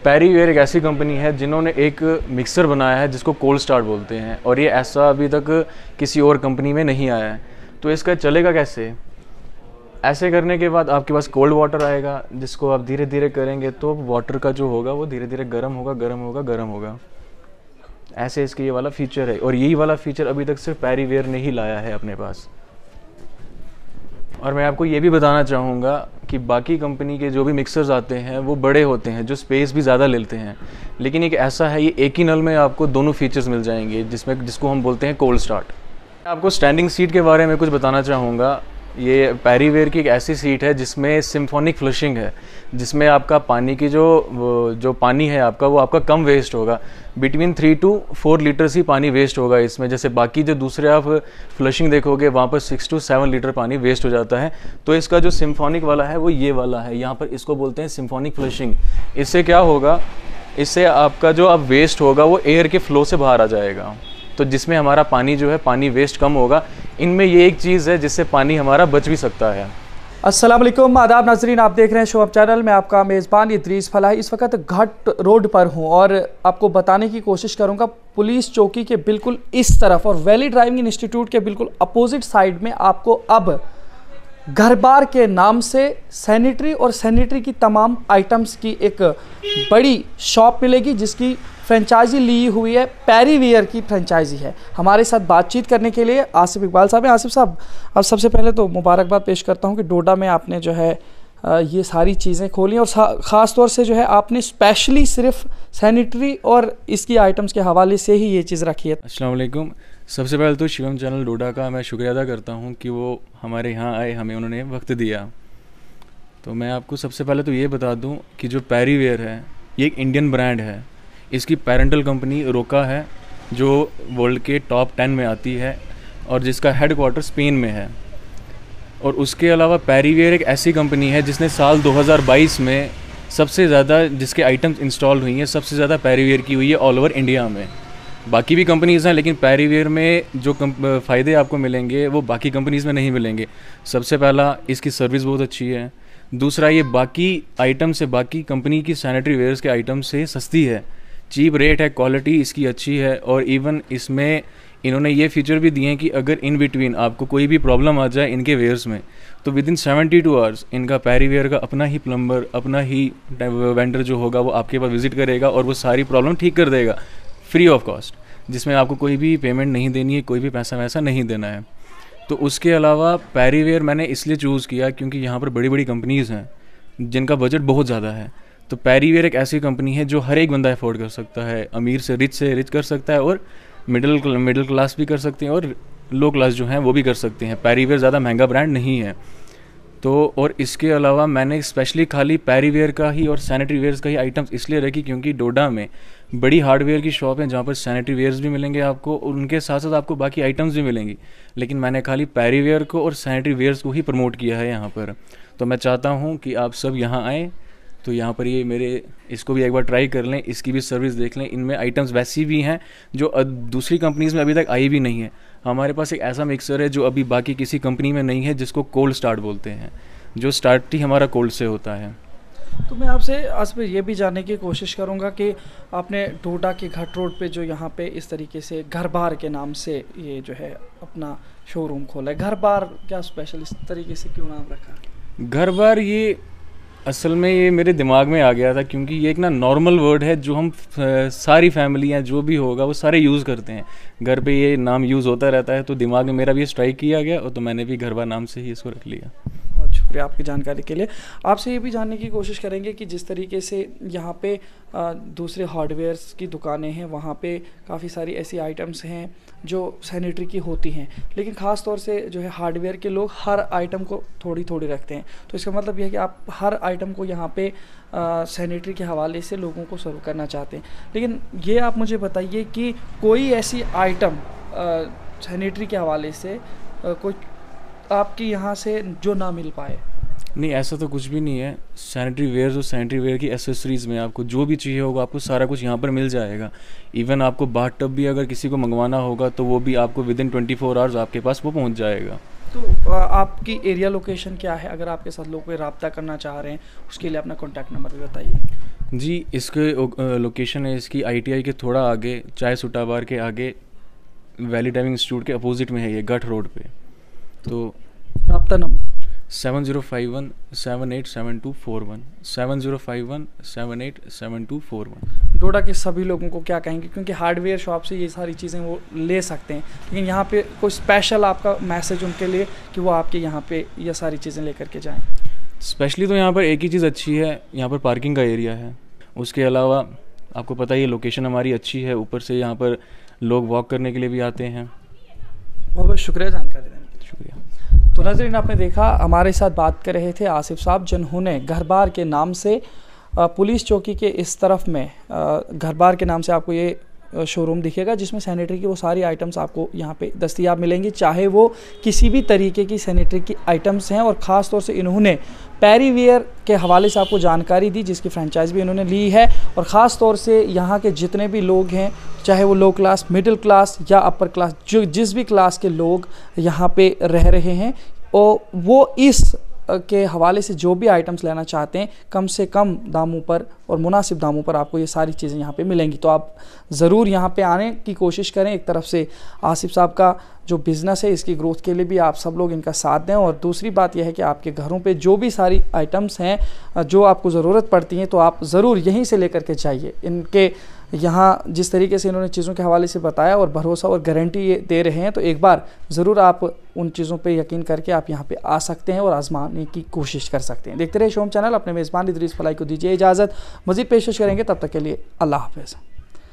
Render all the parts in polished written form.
पैरीवेयर एक ऐसी कंपनी है जिन्होंने एक मिक्सर बनाया है जिसको कोल्ड स्टार्ट बोलते हैं, और ये ऐसा अभी तक किसी और कंपनी में नहीं आया है। तो इसका चलेगा कैसे? ऐसे करने के बाद आपके पास कोल्ड वाटर आएगा, जिसको आप धीरे धीरे करेंगे तो वाटर का जो होगा वो धीरे धीरे गर्म होगा, गर्म होगा, गर्म होगा। ऐसे इसका ये वाला फीचर है, और यही वाला फीचर अभी तक सिर्फ पैरीवेयर ने ही लाया है अपने पास। और मैं आपको ये भी बताना चाहूँगा कि बाकी कंपनी के जो भी मिक्सर्स आते हैं वो बड़े होते हैं, जो स्पेस भी ज़्यादा लेते हैं, लेकिन एक ऐसा है, ये एक ही नल में आपको दोनों फीचर्स मिल जाएंगे, जिसको हम बोलते हैं कोल्ड स्टार्ट। आपको स्टैंडिंग सीट के बारे में कुछ बताना चाहूँगा। ये पैरीवेयर की एक ऐसी सीट है जिसमें सिम्फोनिक फ्लशिंग है, जिसमें आपका पानी की जो पानी है आपका, वो आपका कम वेस्ट होगा। बिटवीन 3 to 4 लीटर्स ही पानी वेस्ट होगा इसमें। जैसे बाकी जो दूसरे आप फ्लशिंग देखोगे वहाँ पर 6 to 7 लीटर पानी वेस्ट हो जाता है। तो इसका जो सिम्फोनिक वाला है वो ये वाला है, यहाँ पर इसको बोलते हैं सिम्फोनिक फ्लशिंग। इससे क्या होगा, इससे आपका जो अब वेस्ट होगा वो एयर के फ्लो से बाहर आ जाएगा, तो जिसमें हमारा पानी जो है, पानी वेस्ट कम होगा। इनमें ये एक चीज़ है जिससे पानी हमारा बच भी सकता है। अस्सलाम वालेकुम, आदाब नाजरीन, आप देख रहे हैं शोअब चैनल में। आपका मेज़बान इद्रीस फलाही इस वक्त घाट रोड पर हूं और आपको बताने की कोशिश करूंगा पुलिस चौकी के बिल्कुल इस तरफ और वैली ड्राइविंग इंस्टीट्यूट के बिल्कुल अपोजिट साइड में आपको अब घर बार के नाम से सैनिटरी और सैनिटरी की तमाम आइटम्स की एक बड़ी शॉप मिलेगी, जिसकी फ्रेंचाइजी ली हुई है, पैरीवेयर की फ्रेंचाइजी है। हमारे साथ बातचीत करने के लिए आसिफ इकबाल साहब हैं। आसिफ साहब, अब सबसे पहले तो मुबारकबाद पेश करता हूं कि डोडा में आपने जो है ये सारी चीज़ें खोली, और ख़ास तौर से जो है आपने स्पेशली सिर्फ सैनिटरी और इसकी आइटम्स के हवाले से ही ये चीज़ रखी है। अस्सलाम वालेकुम। सबसे पहले तो शिवम चैनल डोडा का मैं शुक्रिया अदा करता हूं कि वो हमारे यहाँ आए, हमें उन्होंने वक्त दिया। तो मैं आपको सबसे पहले तो ये बता दूं कि जो पैरीवेयर है ये एक इंडियन ब्रांड है। इसकी पेरेंटल कंपनी रोका है, जो वर्ल्ड के टॉप 10 में आती है और जिसका हेडक्वार्टर स्पेन में है। और उसके अलावा पैरीवेयर एक ऐसी कंपनी है जिसने साल 2022 में सबसे ज़्यादा जिसके आइटम्स इंस्टॉल हुई हैं, सबसे ज़्यादा पैरीवेयर की हुई है ऑल ओवर इंडिया में। बाकी भी कंपनीज़ हैं, लेकिन पैरीवेयर में जो फ़ायदे आपको मिलेंगे वो बाकी कंपनीज़ में नहीं मिलेंगे। सबसे पहला, इसकी सर्विस बहुत अच्छी है। दूसरा, ये बाकी आइटम से, बाकी कंपनी की सैनिटरी वेयर्स के आइटम से सस्ती है, चीप रेट है, क्वालिटी इसकी अच्छी है। और इवन इसमें इन्होंने ये फीचर भी दिए हैं कि अगर इन बिटवीन आपको कोई भी प्रॉब्लम आ जाए इनके वेयर्स में, तो विद इन 72 आवर्स इनका पैरीवेयर का अपना ही प्लम्बर, अपना ही वेंडर जो होगा वो आपके पास विजिट करेगा और वो सारी प्रॉब्लम ठीक कर देगा फ्री ऑफ कॉस्ट, जिसमें आपको कोई भी पेमेंट नहीं देनी है, कोई भी पैसा वैसा नहीं देना है। तो उसके अलावा पैरीवेयर मैंने इसलिए चूज़ किया क्योंकि यहाँ पर बड़ी बड़ी कंपनीज़ हैं जिनका बजट बहुत ज़्यादा है। तो पैरीवेयर एक ऐसी कंपनी है जो हर एक बंदा अफोर्ड कर सकता है, अमीर से रिच कर सकता है, और मिडिल क्लास भी कर सकते हैं, और लो क्लास जो हैं वो भी कर सकते हैं। पैरीवेयर ज़्यादा महंगा ब्रांड नहीं है। तो और इसके अलावा मैंने स्पेशली खाली पैरीवेयर का ही और सैनिटरी वेयर्स का ही आइटम्स इसलिए रखी क्योंकि डोडा में बड़ी हार्डवेयर की शॉप है जहाँ पर सैनिटरी वेयर्स भी मिलेंगे आपको, और उनके साथ साथ आपको बाकी आइटम्स भी मिलेंगी, लेकिन मैंने खाली पैरीवेयर को और सैनिटरी वेयर्स को ही प्रमोट किया है यहाँ पर। तो मैं चाहता हूँ कि आप सब यहाँ आएँ, तो यहाँ पर ये मेरे इसको भी एक बार ट्राई कर लें, इसकी भी सर्विस देख लें। इनमें आइटम्स वैसी भी हैं जो दूसरी कंपनीज़ में अभी तक आई भी नहीं है। हमारे पास एक ऐसा मिक्सर है जो अभी बाकी किसी कंपनी में नहीं है, जिसको कोल्ड स्टार्ट बोलते हैं, जो स्टार्ट ही हमारा कोल्ड से होता है। तो मैं आपसे आज पे ये भी जानने की कोशिश करूँगा कि आपने डोडा के घाट रोड पे जो यहाँ पे इस तरीके से घर बार के नाम से ये जो है अपना शोरूम खोला है, घर बार क्या स्पेशल इस तरीके से क्यों नाम रखा? घर बार ये असल में ये मेरे दिमाग में आ गया था क्योंकि ये एक ना नॉर्मल वर्ड है जो हम सारी फैमिलियाँ जो भी होगा वो सारे यूज़ करते हैं, घर पे ये नाम यूज़ होता रहता है। तो दिमाग में मेरा भी स्ट्राइक किया गया और तो मैंने भी घर बार नाम से ही इसको रख लिया। बहुत शुक्रिया आपकी जानकारी के लिए। आपसे ये भी जानने की कोशिश करेंगे कि जिस तरीके से यहाँ पे दूसरे हार्डवेयर्स की दुकानें हैं, वहाँ पे काफ़ी सारी ऐसी आइटम्स हैं जो सैनिटरी की होती हैं, लेकिन ख़ास तौर से जो है हार्डवेयर के लोग हर आइटम को थोड़ी थोड़ी रखते हैं। तो इसका मतलब यह है कि आप हर आइटम को यहाँ पे सैनिटरी के हवाले से लोगों को सर्व करना चाहते हैं। लेकिन ये आप मुझे बताइए कि कोई ऐसी आइटम सैनिटरी के हवाले से कोई आपकी यहाँ से जो ना मिल पाए? नहीं, ऐसा तो कुछ भी नहीं है। सैनिटरी वेयर्स और सैनिटरी वेयर की एसेसरीज़ में आपको जो भी चाहिए होगा आपको सारा कुछ यहाँ पर मिल जाएगा। इवन आपको बाथ टब भी अगर किसी को मंगवाना होगा तो वो भी आपको विद इन 24 आवर्स आपके पास वो पहुँच जाएगा। तो आपकी एरिया लोकेशन क्या है? अगर आपके साथ लोग कोई रब्ता करना चाह रहे हैं उसके लिए अपना कॉन्टैक्ट नंबर भी बताइए। जी, इसके लोकेशन है इसकी ITI के थोड़ा आगे, चाय सुट्टा बार के आगे, वैली ड्राइविंग इंस्टीट्यूट के अपोजिट में है ये, गट रोड पे। तो रब्ता नंबर 7051787241, 7051787241। डोडा के सभी लोगों को क्या कहेंगे, क्योंकि हार्डवेयर शॉप से ये सारी चीज़ें वो ले सकते हैं, लेकिन यहाँ पे कोई स्पेशल आपका मैसेज उनके लिए कि वो आपके यहाँ पे ये सारी चीज़ें लेकर के जाएं? स्पेशली तो यहाँ पर एक ही चीज़ अच्छी है, यहाँ पर पार्किंग का एरिया है। उसके अलावा आपको पता ही है लोकेशन हमारी अच्छी है, ऊपर से यहाँ पर लोग वॉक करने के लिए भी आते हैं। बहुत बहुत शुक्रिया जानकारी देने के लिए। शुक्रिया। तो नाज़रीन, आपने देखा हमारे साथ बात कर रहे थे आसिफ साहब, जिन्होंने घर बार के नाम से पुलिस चौकी के इस तरफ में घर बार के नाम से आपको ये शोरूम दिखेगा, जिसमें सैनिटरी की वो सारी आइटम्स आपको यहाँ पे दस्तयाब मिलेंगी, चाहे वो किसी भी तरीके की सैनिटरी की आइटम्स हैं। और ख़ास तौर से इन्होंने पैरीवेयर के हवाले से आपको जानकारी दी, जिसकी फ्रेंचाइज भी इन्होंने ली है। और ख़ास तौर से यहाँ के जितने भी लोग हैं, चाहे वो लो क्लास, मिडिल क्लास या अपर क्लास, जो जिस भी क्लास के लोग यहाँ पे रह रहे हैं, और वो इस के हवाले से जो भी आइटम्स लेना चाहते हैं, कम से कम दामों पर और मुनासिब दामों पर आपको ये सारी चीज़ें यहाँ पे मिलेंगी। तो आप ज़रूर यहाँ पे आने की कोशिश करें। एक तरफ से आसिफ साहब का जो बिज़नेस है, इसकी ग्रोथ के लिए भी आप सब लोग इनका साथ दें, और दूसरी बात यह है कि आपके घरों पे जो भी सारी आइटम्स हैं जो आपको ज़रूरत पड़ती हैं, तो आप ज़रूर यहीं से लेकर के जाइए। इनके यहाँ जिस तरीके से इन्होंने चीज़ों के हवाले से बताया और भरोसा और गारंटी ये दे रहे हैं, तो एक बार ज़रूर आप उन चीज़ों पे यकीन करके आप यहाँ पे आ सकते हैं और आजमाने की कोशिश कर सकते हैं। देखते रहे शोम चैनल। अपने मेज़बान इदरीस फलाई को दीजिए इजाज़त, मज़ीद पेशकश करेंगे, तब तक के लिए अल्लाह हाफ़िज़।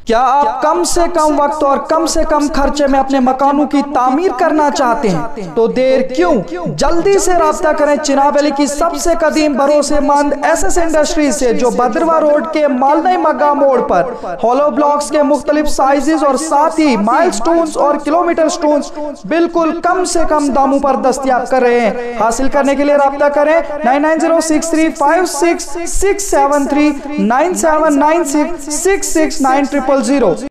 क्या आप कम से कम वक्त और कम से कम खर्चे में अपने मकानों की तामीर करना चाहते हैं? तो देर क्यों, जल्दी से राब्ता करें चिनाब वैली की सबसे कदीम भरोसेमंद SS इंडस्ट्रीज से, जो बद्रवा रोड के मालनई मग्गा मोड़ पर हॉलो ब्लॉक्स के मुख्तलिफ साइजेस और साथ ही माइलस्टोन्स और किलोमीटर स्टोन्स बिल्कुल कम से कम दामों पर दस्तयाब कर रहे हैं। हासिल करने के लिए राब्ता करें 9906356673 9796669000।